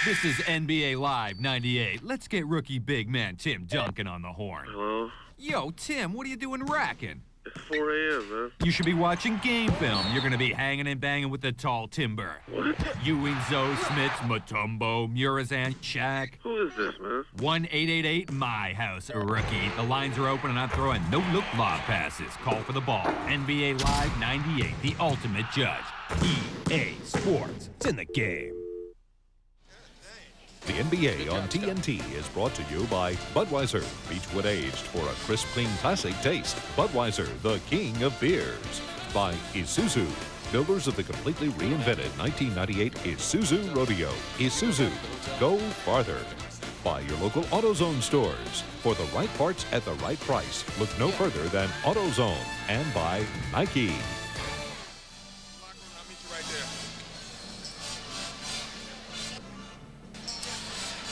This is NBA Live 98. Let's get rookie big man Tim Duncan on the horn. Hello? Yo, Tim, what are you doing racking? It's 4 a.m., man. You should be watching game film. You're going to be hanging and banging with the tall timber. What? Ewing, Zoe, Smits, Mutombo, Murazan, Shaq. Who is this, man? 1-888 My House, rookie. The lines are open and I'm throwing no-look lob passes. Call for the ball. NBA Live 98, the ultimate judge. EA Sports. It's in the game. The NBA on TNT is brought to you by Budweiser, Beechwood aged for a crisp, clean, classic taste. Budweiser, the king of beers. By Isuzu, builders of the completely reinvented 1998 Isuzu Rodeo. Isuzu, go farther. By your local AutoZone stores. For the right parts at the right price, look no further than AutoZone. And by Nike.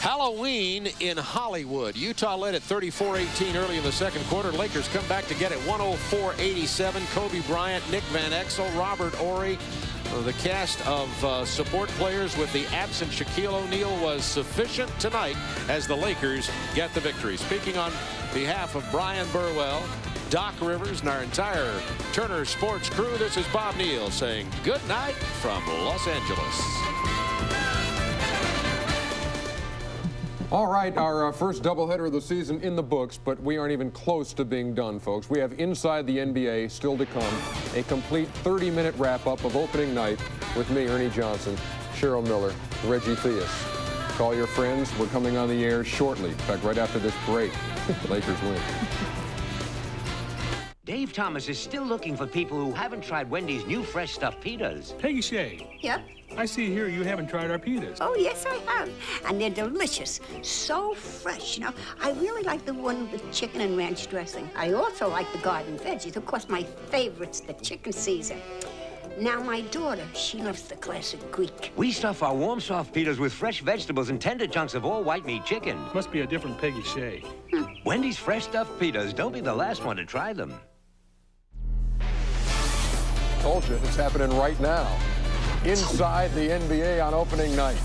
Halloween in Hollywood. Utah led at 34-18 early in the second quarter. Lakers come back to get it 104-87. Kobe Bryant, Nick Van Exel, Robert Horry. The cast of support players with the absent Shaquille O'Neal was sufficient tonight as the Lakers get the victory. Speaking on behalf of Brian Burwell, Doc Rivers, and our entire Turner Sports crew, this is Bob Neal saying good night from Los Angeles. All right, our first doubleheader of the season in the books, but we aren't even close to being done, folks. We have Inside the NBA still to come, a complete 30-minute wrap-up of opening night with me, Ernie Johnson, Cheryl Miller, Reggie Theus. Call your friends. We're coming on the air shortly. In fact, right after this break, the Lakers win. Dave Thomas is still looking for people who haven't tried Wendy's new fresh stuffed pitas. Peggy Shea. Yep. I see here you haven't tried our pitas. Oh, yes, I have. And they're delicious. So fresh, you know. I really like the one with chicken and ranch dressing. I also like the garden veggies. Of course, my favorite's the chicken Caesar. Now, my daughter, she loves the classic Greek. We stuff our warm, soft pitas with fresh vegetables and tender chunks of all white meat chicken. Must be a different Peggy Shea. Wendy's fresh stuffed pitas. Don't be the last one to try them. Told you, it's happening right now. Inside the NBA on opening night.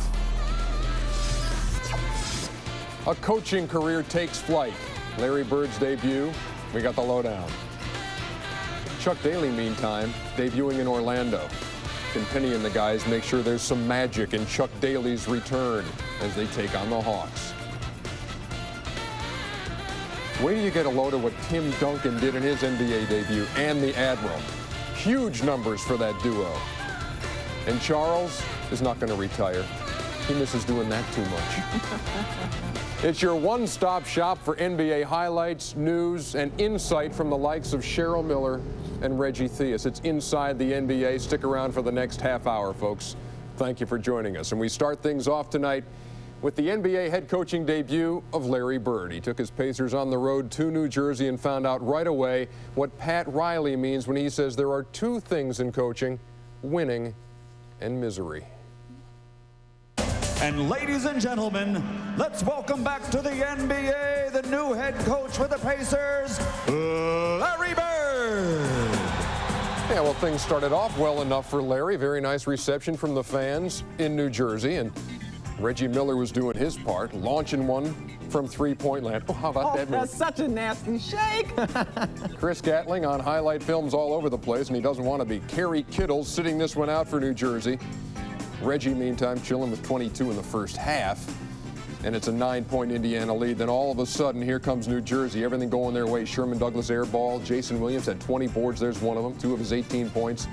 A coaching career takes flight. Larry Bird's debut, we got the lowdown. Chuck Daly, meantime, debuting in Orlando. Can Penny and the guys make sure there's some magic in Chuck Daly's return as they take on the Hawks. Wait till you get a load of what Tim Duncan did in his NBA debut and the Admiral. Huge numbers for that duo. And Charles is not going to retire. He misses doing that too much. It's your one-stop shop for NBA highlights, news, and insight from the likes of Cheryl Miller and Reggie Theus. It's Inside the NBA. Stick around for the next half hour, folks. Thank you for joining us. And we start things off tonight with the NBA head coaching debut of Larry Bird. He took his Pacers on the road to New Jersey and found out right away what Pat Riley means when he says there are two things in coaching: winning and misery. And ladies and gentlemen, let's welcome back to the NBA the new head coach for the Pacers, Larry Bird. Yeah, well, things started off well enough for Larry. Very nice reception from the fans in New Jersey, and Reggie Miller was doing his part, launching one from three-point land. Oh, how about that move? That's such a nasty shake. Chris Gatling on highlight films all over the place, and he doesn't want to be. Kerry Kittle sitting this one out for New Jersey. Reggie, meantime, chilling with 22 in the first half, and it's a 9-point Indiana lead. Then all of a sudden, here comes New Jersey. Everything going their way. Sherman Douglas air ball. Jason Williams had 20 boards. There's one of them, 2 of his 18 points.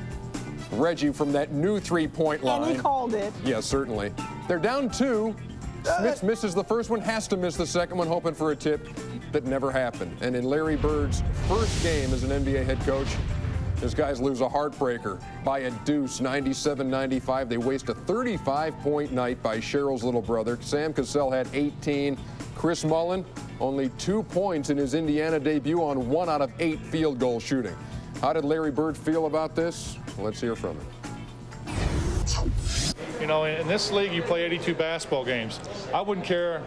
Reggie from that new three-point line. And he called it. Yeah, certainly. They're down 2. Smith misses the first one, has to miss the second one, hoping for a tip that never happened. And in Larry Bird's first game as an NBA head coach, his guys lose a heartbreaker by a deuce, 97-95. They waste a 35-point night by Cheryl's little brother. Sam Cassell had 18. Chris Mullin, only 2 points in his Indiana debut on 1 out of 8 field goal shooting. How did Larry Bird feel about this? Let's hear from him. You know, in this league, you play 82 basketball games. I wouldn't care.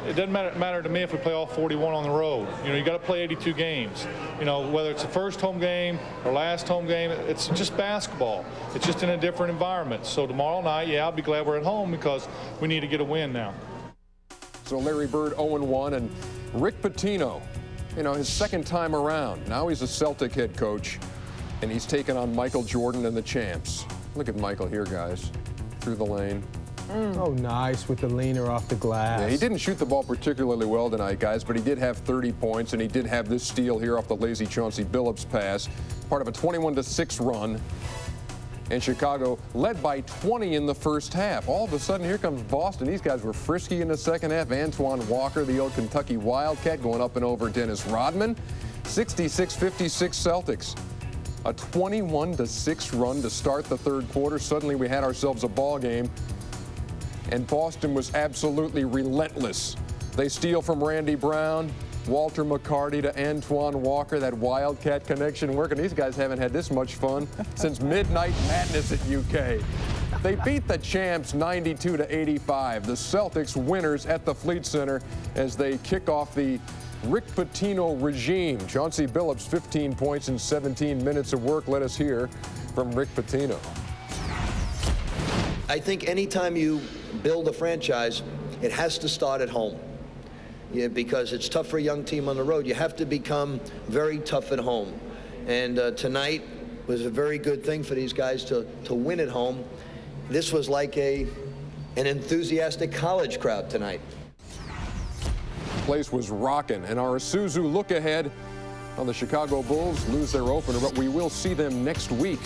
It doesn't matter to me if we play all 41 on the road. You know, you got to play 82 games. You know, whether it's the first home game or last home game, it's just basketball. It's just in a different environment. So tomorrow night, yeah, I'll be glad we're at home because we need to get a win now. So Larry Bird 0-1, and Rick Pitino, you know, his second time around. Now he's a Celtic head coach, and he's taken on Michael Jordan and the champs. Look at Michael here, guys, through the lane. Oh, nice with the leaner off the glass. Yeah, he didn't shoot the ball particularly well tonight, guys, but he did have 30 points, and he did have this steal here off the lazy Chauncey Billups pass, part of a 21-6 run. And Chicago led by 20 in the first half. All of a sudden, here comes Boston. These guys were frisky in the second half. Antoine Walker, the old Kentucky Wildcat, going up and over Dennis Rodman. 66-56 Celtics. A 21-6 run to start the third quarter. Suddenly, we had ourselves a ball game. And Boston was absolutely relentless. They steal from Randy Brown, Walter McCarty to Antoine Walker, that Wildcat connection working. These guys haven't had this much fun since Midnight Madness at UK. They beat the champs 92-85. The Celtics winners at the Fleet Center as they kick off the Rick Pitino regime. Chauncey Billups, 15 points in 17 minutes of work. Let us hear from Rick Pitino. I think anytime you build a franchise, it has to start at home. Yeah, because it's tough for a young team on the road. You have to become very tough at home. And tonight was a very good thing for these guys to win at home. This was like an enthusiastic college crowd tonight. Place was rocking, and our Isuzu look ahead on the Chicago Bulls lose their opener, but we will see them next week.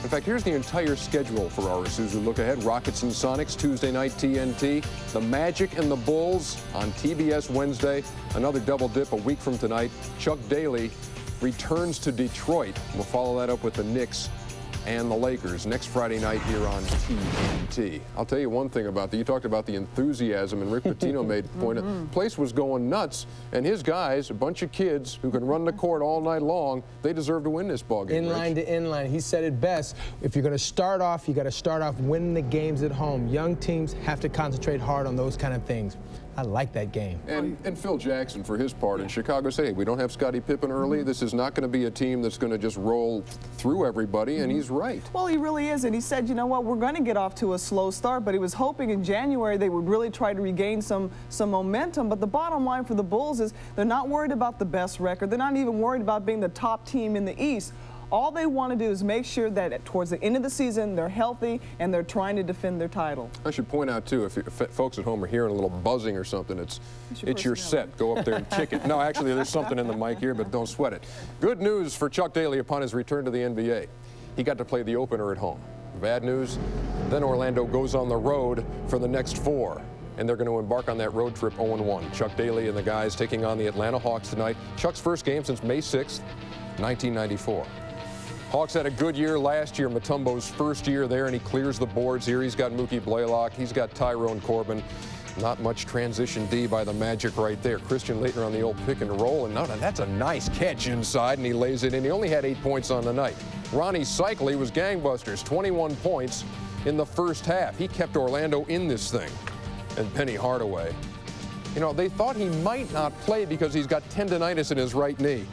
In fact, here's the entire schedule for our Isuzu look ahead. Rockets and Sonics, Tuesday night TNT. The Magic and the Bulls on TBS Wednesday. Another double dip a week from tonight. Chuck Daly returns to Detroit. We'll follow that up with the Knicks and the Lakers next Friday night here on TNT. I'll tell you one thing about that. You talked about the enthusiasm, and Rick Pitino made the point. The place was going nuts, and his guys, a bunch of kids who can run the court all night long, they deserve to win this ball game. Inline to inline. He said it best. If you're going to start off, you got to start off winning the games at home. Young teams have to concentrate hard on those kind of things. I like that game. And Phil Jackson, for his part in Chicago, say, hey, we don't have Scottie Pippen early. This is not going to be a team that's going to just roll through everybody, and he's right. Well, he really is, and he said, you know what, we're going to get off to a slow start, but he was hoping in January they would really try to regain some momentum. But the bottom line for the Bulls is they're not worried about the best record. They're not even worried about being the top team in the East. All they want to do is make sure that towards the end of the season they're healthy and they're trying to defend their title. I should point out, too, if folks at home are hearing a little buzzing or something, it's your set. Go up there and kick it. No, actually, there's something in the mic here, but don't sweat it. Good news for Chuck Daly upon his return to the NBA. He got to play the opener at home. Bad news, then Orlando goes on the road for the next 4. And they're going to embark on that road trip 0-1. Chuck Daly and the guys taking on the Atlanta Hawks tonight. Chuck's first game since May 6th, 1994. Hawks had a good year last year, Mutombo's first year there, and he clears the boards here. He's got Mookie Blaylock. He's got Tyrone Corbin. Not much transition D by the Magic right there. Christian Laettner on the old pick and roll, and no, that's a nice catch inside, and he lays it in. He only had 8 points on the night. Ronnie Cycli was gangbusters, 21 points in the first half. He kept Orlando in this thing. And Penny Hardaway. You know, they thought he might not play because he's got tendonitis in his right knee.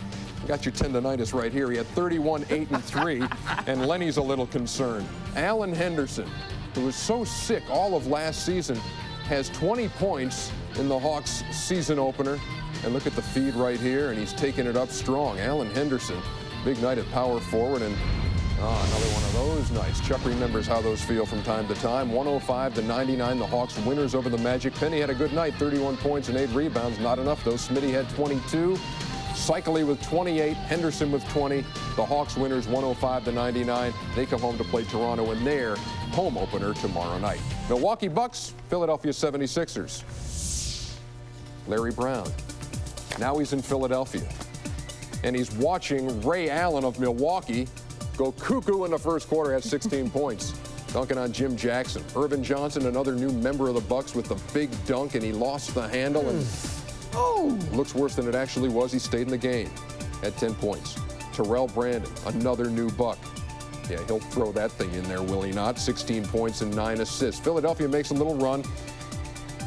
Got your tendonitis right here. He had 31, 8, and 3, and Lenny's a little concerned. Alan Henderson, who was so sick all of last season, has 20 points in the Hawks season opener. And look at the feed right here, and he's taking it up strong. Alan Henderson, big night at power forward, and another one of those nights. Chuck remembers how those feel from time to time. 105-99, the Hawks winners over the Magic. Penny had a good night, 31 points and 8 rebounds. Not enough, though. Smitty had 22. Cycli with 28, Henderson with 20. The Hawks winners 105-99. They come home to play Toronto in their home opener tomorrow night. Milwaukee Bucks, Philadelphia 76ers. Larry Brown. Now he's in Philadelphia. And he's watching Ray Allen of Milwaukee go cuckoo in the first quarter, has 16 points. Dunking on Jim Jackson. Irvin Johnson, another new member of the Bucks with the big dunk, and he lost the handle. And looks worse than it actually was. He stayed in the game at 10 points. Terrell Brandon, another new Buck. Yeah, he'll throw that thing in there, will he not? 16 points and 9 assists. Philadelphia makes a little run.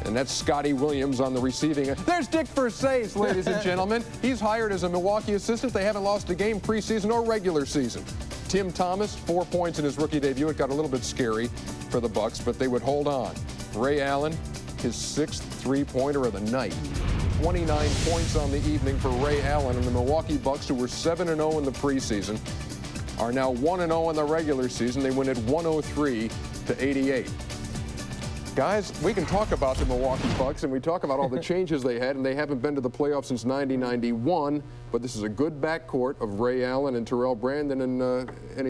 And that's Scotty Williams on the receiving end. There's Dick Versace, ladies and gentlemen. He's hired as a Milwaukee assistant. They haven't lost a game preseason or regular season. Tim Thomas, 4 points in his rookie debut. It got a little bit scary for the Bucks, but they would hold on. Ray Allen, his 6th three-pointer of the night. 29 points on the evening for Ray Allen, and the Milwaukee Bucks, who were 7-0 in the preseason, are now 1-0 in the regular season. They win at 103-88. Guys, we can talk about the Milwaukee Bucks, and we talk about all the changes they had, and they haven't been to the playoffs since 90-91, but this is a good backcourt of Ray Allen and Terrell Brandon, and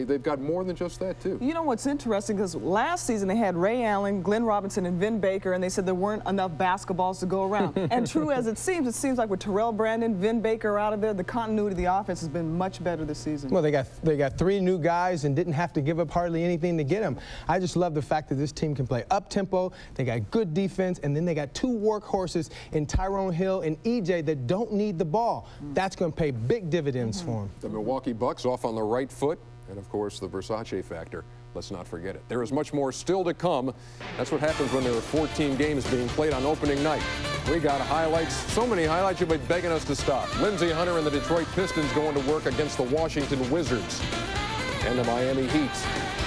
they've got more than just that, too. You know what's interesting, because last season they had Ray Allen, Glenn Robinson, and Vin Baker, and they said there weren't enough basketballs to go around. And true as it seems like with Terrell Brandon, Vin Baker out of there, the continuity of the offense has been much better this season. Well, they got 3 new guys and didn't have to give up hardly anything to get them. I just love the fact that this team can play up-tempo, they got good defense, and then they got 2 workhorses in Tyrone Hill and EJ that don't need the ball. That's going to pay big dividends for them. The Milwaukee Bucks off on the right foot, and of course the Versace factor. Let's not forget it. There is much more still to come. That's what happens when there are 14 games being played on opening night. We got highlights, so many highlights you'll be begging us to stop. Lindsey Hunter and the Detroit Pistons going to work against the Washington Wizards. And the Miami Heat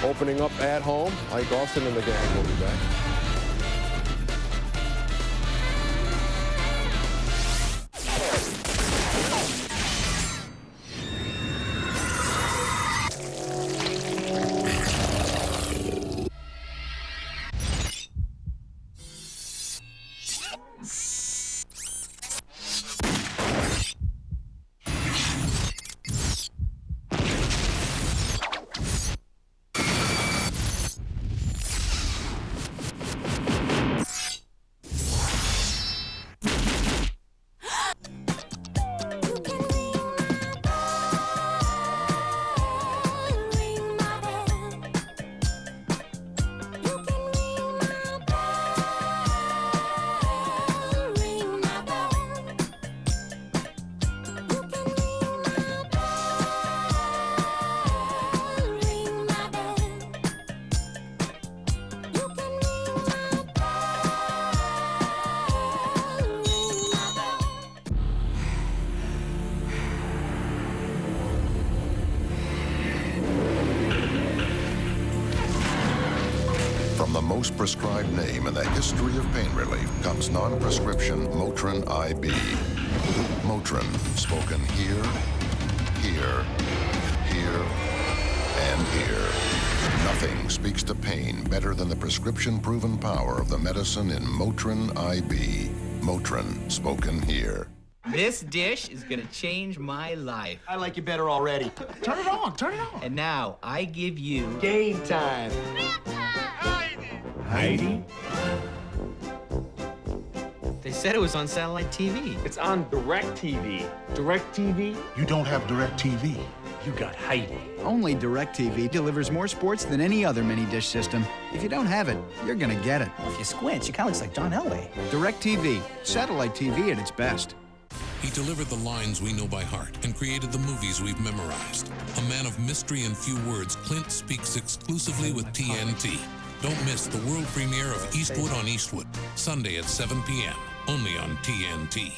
opening up at home. Ike Austin and the gang will be back. The most prescribed name in the history of pain relief comes non-prescription Motrin IB. Motrin, spoken here, here, here, and here. Nothing speaks to pain better than the prescription-proven power of the medicine in Motrin IB. Motrin, spoken here. This dish is gonna change my life. I like you better already. Turn it on, turn it on. And now, I give you... Game time. Heidi? They said it was on satellite TV. It's on DirecTV. DirecTV? You don't have DirecTV. You got Heidi. Only DirecTV delivers more sports than any other mini-dish system. If you don't have it, you're gonna get it. Well, if you squint, you kind of looks like John Elway. DirecTV, satellite TV at its best. He delivered the lines we know by heart and created the movies we've memorized. A man of mystery and few words, Clint speaks exclusively with TNT. Don't miss the world premiere of Eastwood on Eastwood, Sunday at 7 p.m., only on TNT.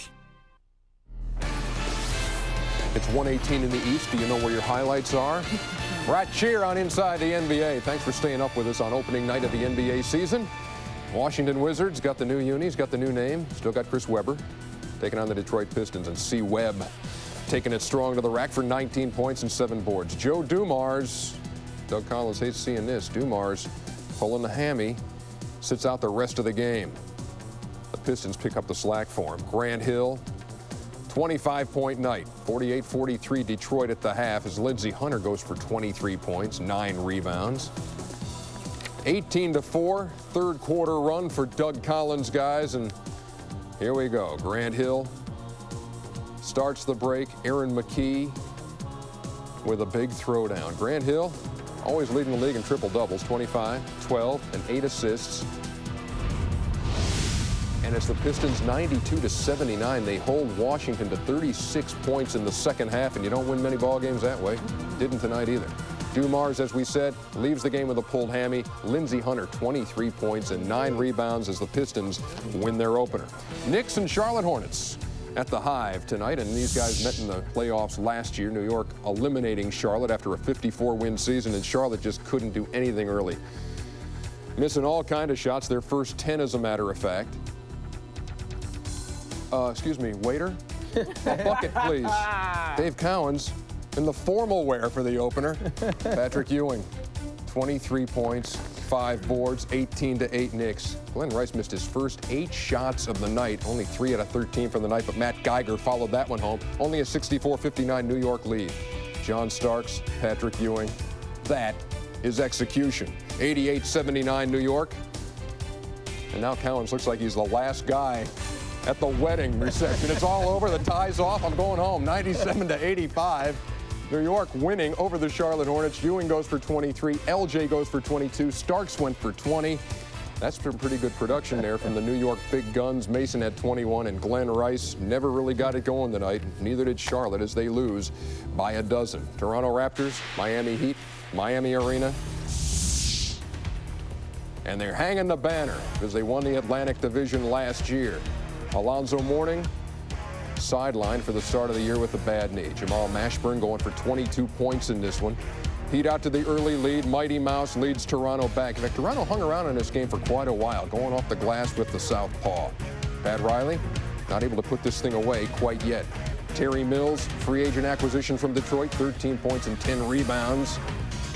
It's 118 in the East. Do you know where your highlights are? Right cheer on Inside the NBA. Thanks for staying up with us on opening night of the NBA season. Washington Wizards got the new unis, got the new name. Still got Chris Webber taking on the Detroit Pistons, and C. Webb taking it strong to the rack for 19 points and 7 boards. Joe Dumars, Doug Collins hates seeing this. Dumars pulling the hammy, sits out the rest of the game. The Pistons pick up the slack for him. Grant Hill, 25-point night, 48-43 Detroit at the half as Lindsey Hunter goes for 23 points, 9 rebounds. 18-4, third quarter run for Doug Collins, guys, and here we go. Grant Hill starts the break. Aaron McKee with a big throwdown. Grant Hill always leading the league in triple-doubles, 25, 12, and 8 assists. And it's the Pistons 92-79. They hold Washington to 36 points in the second half, and you don't win many ball games that way. Didn't tonight either. Dumars, as we said, leaves the game with a pulled hammy. Lindsey Hunter, 23 points and 9 rebounds as the Pistons win their opener. Knicks and Charlotte Hornets at the Hive tonight, and these guys met in the playoffs last year. New York eliminating Charlotte after a 54-win season, and Charlotte just couldn't do anything early. Missing all kind of shots, their first 10 as a matter of fact. Excuse me, waiter? A bucket, please. Dave Cowens in the formal wear for the opener. Patrick Ewing, 23 points, 5 boards, 18-8 Knicks. Glenn Rice missed his first 8 shots of the night, only 3 out of 13 from the night, but Matt Geiger followed that one home. Only a 64-59 New York lead. John Starks, Patrick Ewing. That is execution. 88-79 New York. And now Cowens looks like he's the last guy at the wedding reception. It's all over. The tie's off. I'm going home. 97-85. New York winning over the Charlotte Hornets. Ewing goes for 23. LJ goes for 22. Starks went for 20. That's some pretty good production there from the New York big guns. Mason had 21, and Glenn Rice never really got it going tonight. Neither did Charlotte, as they lose by a dozen. Toronto Raptors, Miami Heat, Miami Arena. And they're hanging the banner because they won the Atlantic Division last year. Alonzo Mourning, sidelined for the start of the year with a bad knee. Jamal Mashburn going for 22 points in this one. Heat out to the early lead. Mighty Mouse leads Toronto back. In fact, Toronto hung around in this game for quite a while, going off the glass with the southpaw. Pat Riley, not able to put this thing away quite yet. Terry Mills, free agent acquisition from Detroit, 13 points and 10 rebounds.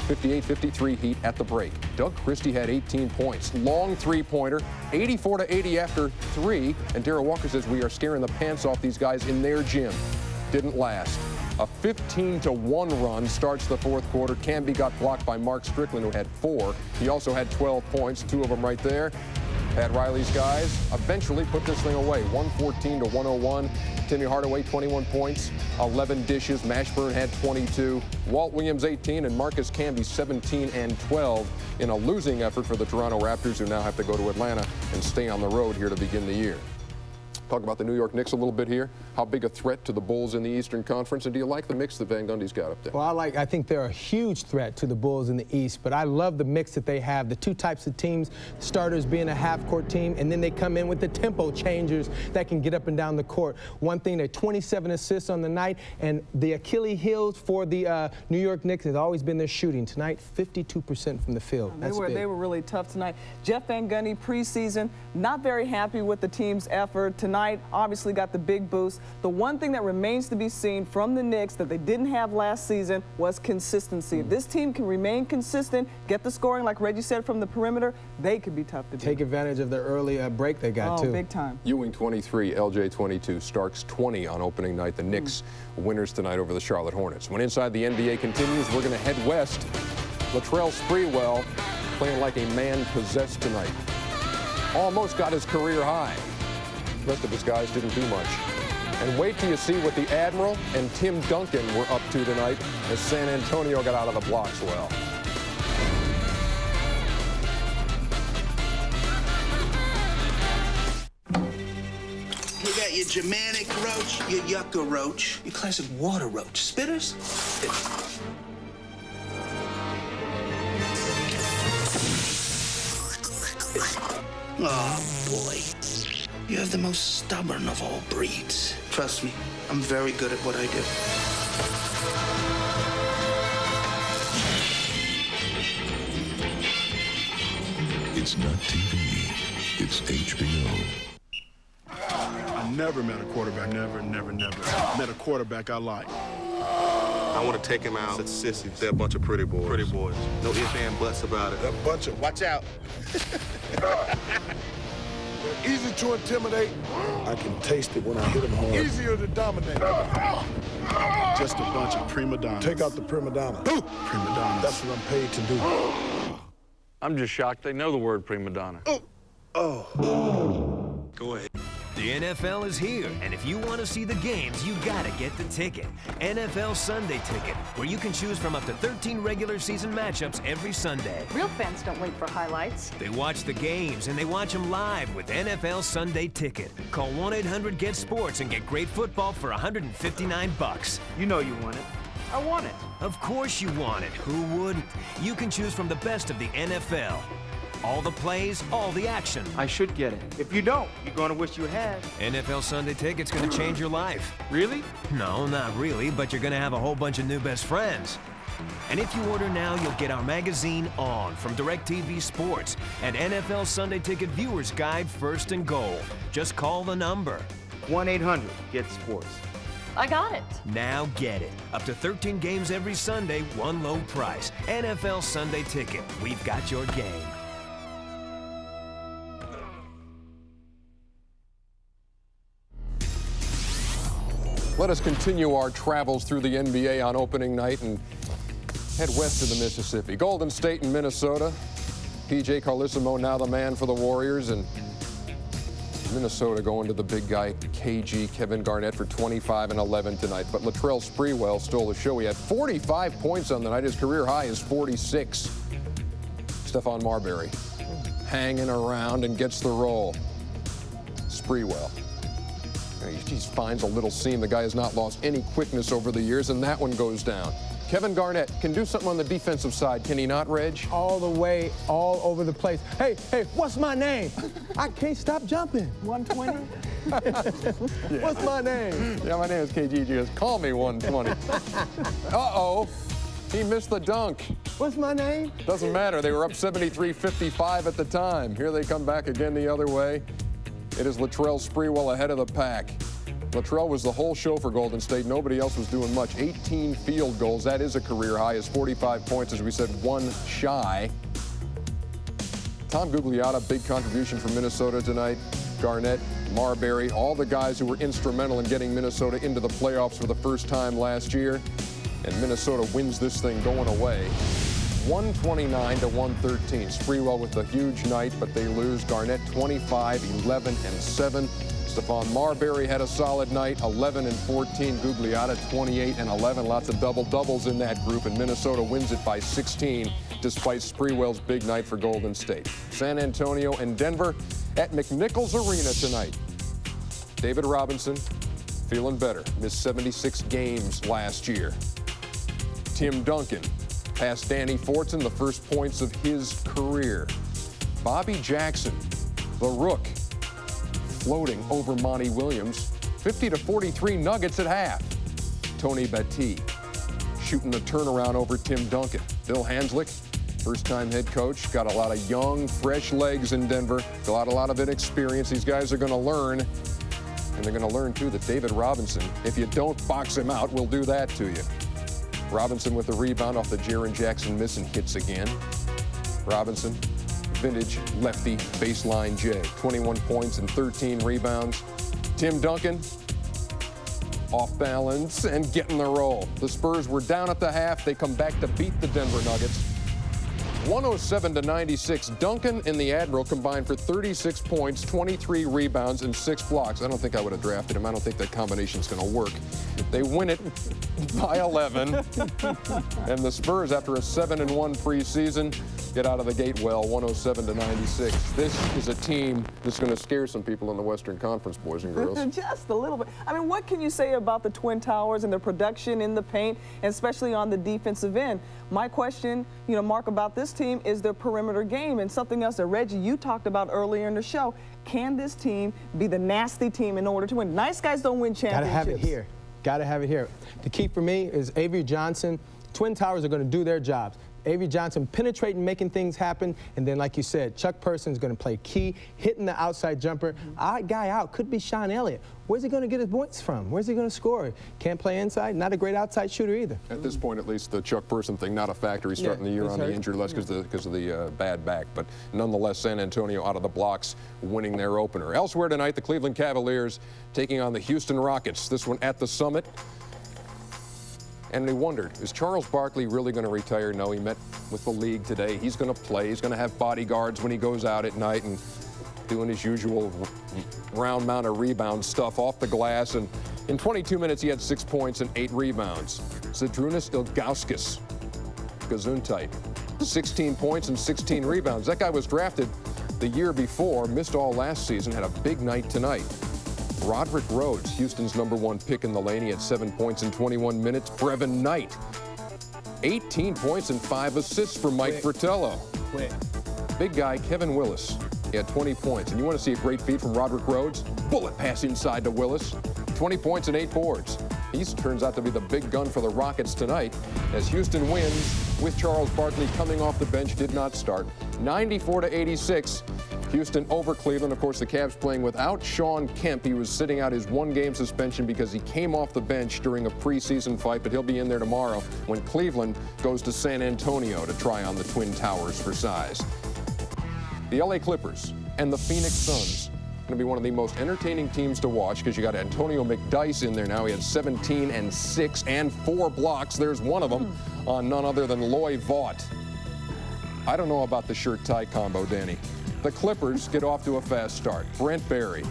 58-53 Heat at the break. Doug Christie had 18 points. Long three-pointer, 84-80 after 3. And Darrell Walker says, we are scaring the pants off these guys in their gym. Didn't last. A 15-1 run starts the fourth quarter. Camby got blocked by Mark Strickland, who had 4. He also had 12 points, 2 of them right there. Pat Riley's guys eventually put this thing away, 114-101. Timmy Hardaway, 21 points, 11 dishes. Mashburn had 22. Walt Williams, 18, and Marcus Camby, 17 and 12 in a losing effort for the Toronto Raptors, who now have to go to Atlanta and stay on the road here to begin the year. Talk about the New York Knicks a little bit here. How big a threat to the Bulls in the Eastern Conference, and do you like the mix that Van Gundy's got up there? Well, I think they're a huge threat to the Bulls in the East, but I love the mix that they have. The two types of teams, starters being a half-court team, and then they come in with the tempo changers that can get up and down the court. One thing, they're 27 assists on the night, and the Achilles heels for the New York Knicks has always been their shooting. Tonight, 52% from the field. They were really tough tonight. Jeff Van Gundy, preseason, not very happy with the team's effort. Tonight, obviously got the big boost. The one thing that remains to be seen from the Knicks that they didn't have last season was consistency. If this team can remain consistent, get the scoring, like Reggie said, from the perimeter, they could be tough to beat. Take advantage of the early break they got, too. Oh, big time. Ewing, 23, LJ, 22, Starks, 20 on opening night. The Knicks winners tonight over the Charlotte Hornets. When Inside the NBA continues, we're going to head west. Latrell Sprewell playing like a man possessed tonight. Almost got his career high. The rest of his guys didn't do much. And wait till you see what the Admiral and Tim Duncan were up to tonight as San Antonio got out of the blocks well. You got your Germanic roach, your yucca roach, your classic water roach. Spitters? Oh, boy. You have the most stubborn of all breeds. Trust me, I'm very good at what I do. It's not TV, it's HBO. I never met a quarterback, never met a quarterback I like. I want to take him out. Such sissies. They're a bunch of pretty boys. Pretty boys. No ifs and buts about it. They're a bunch of, watch out. They're easy to intimidate. I can taste it when I hit them hard. Easier to dominate. Just a bunch of prima donnas. Take out the prima donna. Ooh. Prima donnas. That's what I'm paid to do. I'm just shocked they know the word prima donna. Oh. Go ahead. The NFL is here, and if you want to see the games, you gotta get the ticket. NFL Sunday Ticket, where you can choose from up to 13 regular season matchups every Sunday. Real fans don't wait for highlights. They watch the games, and they watch them live with NFL Sunday Ticket. Call 1-800-GET-SPORTS and get great football for $159. You know you want it. I want it. Of course you want it. Who wouldn't? You can choose from the best of the NFL. All the plays, all the action. I should get it. If you don't, you're going to wish you had. NFL Sunday Ticket's going to change your life. Really? No, not really, but you're going to have a whole bunch of new best friends. And if you order now, you'll get our magazine On from DirecTV Sports and NFL Sunday Ticket Viewer's Guide First and Goal. Just call the number. 1-800-GET-SPORTS. I got it. Now get it. Up to 13 games every Sunday, one low price. NFL Sunday Ticket. We've got your game. Let us continue our travels through the NBA on opening night and head west of the Mississippi. Golden State and Minnesota. P.J. Carlesimo now the man for the Warriors, and Minnesota going to the big guy, KG, Kevin Garnett, for 25 and 11 tonight. But Latrell Sprewell stole the show. He had 45 points on the night. His career high is 46. Stephon Marbury hanging around and gets the roll. Sprewell. He finds a little seam. The guy has not lost any quickness over the years, and that one goes down. Kevin Garnett can do something on the defensive side, can he not, Reg? All the way, all over the place. Hey, what's my name? I can't stop jumping. 120? Yeah. What's my name? Yeah, my name is KG. Just call me 120. Uh-oh. He missed the dunk. What's my name? Doesn't matter. They were up 73-55 at the time. Here they come back again the other way. It is Latrell Sprewell ahead of the pack. Latrell was the whole show for Golden State. Nobody else was doing much. 18 field goals. That is a career high. His 45 points, as we said, one shy. Tom Gugliotta, big contribution from Minnesota tonight. Garnett, Marbury, all the guys who were instrumental in getting Minnesota into the playoffs for the first time last year. And Minnesota wins this thing going away. 129-113. Sprewell with a huge night, but they lose. Garnett 25, 11, and 7. Stephon Marbury had a solid night, 11 and 14. Gugliotta 28 and 11. Lots of double-doubles in that group, and Minnesota wins it by 16, despite Sprewell's big night for Golden State. San Antonio and Denver at McNichols Arena tonight. David Robinson feeling better. Missed 76 games last year. Tim Duncan passed Danny Fortson, the first points of his career. Bobby Jackson, the Rook, floating over Monty Williams. 50-43 Nuggets at half. Tony Battie shooting the turnaround over Tim Duncan. Bill Hanslick, first-time head coach, got a lot of young, fresh legs in Denver. Got a lot of inexperience. These guys are going to learn. And they're going to learn, too, that David Robinson, if you don't box him out, will do that to you. Robinson with the rebound off the Jaren Jackson miss and hits again. Robinson, vintage lefty baseline J. 21 points and 13 rebounds. Tim Duncan, off balance and getting the roll. The Spurs were down at the half. They come back to beat the Denver Nuggets. 107-96. Duncan and the Admiral combined for 36 points, 23 rebounds, and 6 blocks. I don't think I would have drafted him. I don't think that combination's going to work. They win it by 11. And the Spurs, after a 7-1 preseason, get out of the gate well, 107-96. This is a team that's going to scare some people in the Western Conference, boys and girls. Just a little bit. I mean, what can you say about the Twin Towers and their production in the paint, and especially on the defensive end? My question, Mark, about this team is their perimeter game, and something else that, Reggie, you talked about earlier in the show. Can this team be the nasty team in order to win? Nice guys don't win championships. Got to have it here. Got to have it here. The key for me is Avery Johnson. Twin Towers are going to do their jobs. Avery Johnson penetrating, making things happen, and then, like you said, Chuck Person's going to play key, hitting the outside jumper. Odd guy out could be Sean Elliott. Where's he going to get his points from? Where's he going to score? Can't play inside. Not a great outside shooter either. At this point, at least, the Chuck Person thing, not a factor. He's starting the year on the injured list because of the bad back. But nonetheless, San Antonio out of the blocks, winning their opener. Elsewhere tonight, the Cleveland Cavaliers taking on the Houston Rockets. This one at the Summit. And they wondered, is Charles Barkley really going to retire? No, he met with the league today. He's going to play. He's going to have bodyguards when he goes out at night and doing his usual round amount of rebound stuff off the glass. And in 22 minutes, he had 6 points and 8 rebounds. Zydrunas Ilgauskas, Gesundheit, 16 points and 16 rebounds. That guy was drafted the year before, missed all last season, had a big night tonight. Roderick Rhodes, Houston's #1 pick in the lane. He had 7 points in 21 minutes. Brevin Knight, 18 points and 5 assists for Mike Fratello. Big guy, Kevin Willis. He had 20 points. And you want to see a great feed from Roderick Rhodes? Bullet pass inside to Willis. 20 points and 8 boards. He turns out to be the big gun for the Rockets tonight as Houston wins with Charles Barkley coming off the bench, did not start. 94-86. Houston over Cleveland. Of course, the Cavs playing without Sean Kemp. He was sitting out his 1-game suspension because he came off the bench during a preseason fight, but he'll be in there tomorrow when Cleveland goes to San Antonio to try on the Twin Towers for size. The LA Clippers and the Phoenix Suns going to be one of the most entertaining teams to watch because you got Antonio McDyess in there now. He had 17 and 6 and 4 blocks. There's one of them on none other than Loy Vaught. I don't know about the shirt-tie combo, Danny. The Clippers get off to a fast start. Brent Barry,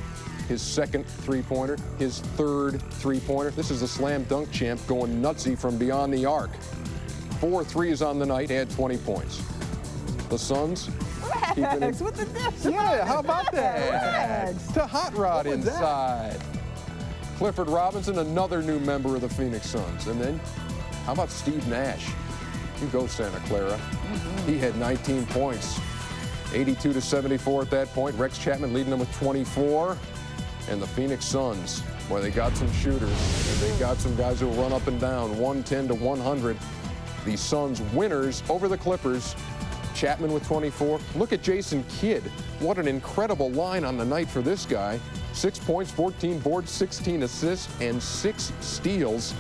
his second three-pointer, his third three-pointer. This is the slam dunk champ going nutsy from beyond the arc. 4 threes on the night, had 20 points. The Suns keeping it. With the dish. Yeah, how about that? To Hot Rod inside. Clifford Robinson, another new member of the Phoenix Suns. And then, how about Steve Nash? You go, Santa Clara. He had 19 points. 82-74 at that point. Rex Chapman leading them with 24. And the Phoenix Suns, well, they got some shooters. And they got some guys who will run up and down. 110-100. The Suns winners over the Clippers. Chapman with 24. Look at Jason Kidd. What an incredible line on the night for this guy. 6 points, 14 boards, 16 assists, and 6 steals.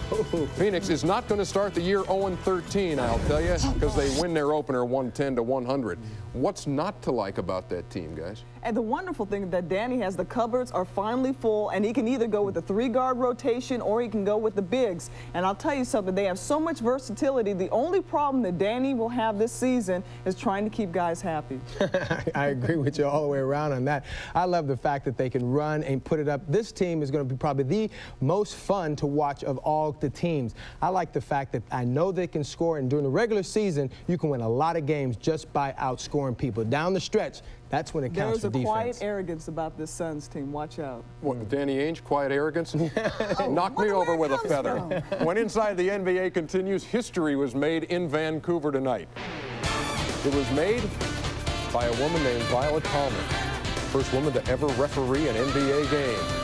Phoenix is not going to start the year 0-13, I'll tell you, because they win their opener 110-100. What's not to like about that team, guys? And the wonderful thing that Danny has, the cupboards are finally full, and he can either go with the 3-guard rotation or he can go with the bigs. And I'll tell you something, they have so much versatility. The only problem that Danny will have this season is trying to keep guys happy. I agree with you all the way around on that. I love the fact that they can run and put it up. This team is going to be probably the most fun to watch of all the teams. I like the fact that I know they can score, and during the regular season, you can win a lot of games just by outscoring people. Down the stretch, that's when it counts for defense. There's a quiet arrogance about this Suns team. Watch out. What, Danny Ainge, quiet arrogance? Knock me over with a feather. When Inside the NBA continues, history was made in Vancouver tonight. It was made by a woman named Violet Palmer. First woman to ever referee an NBA game.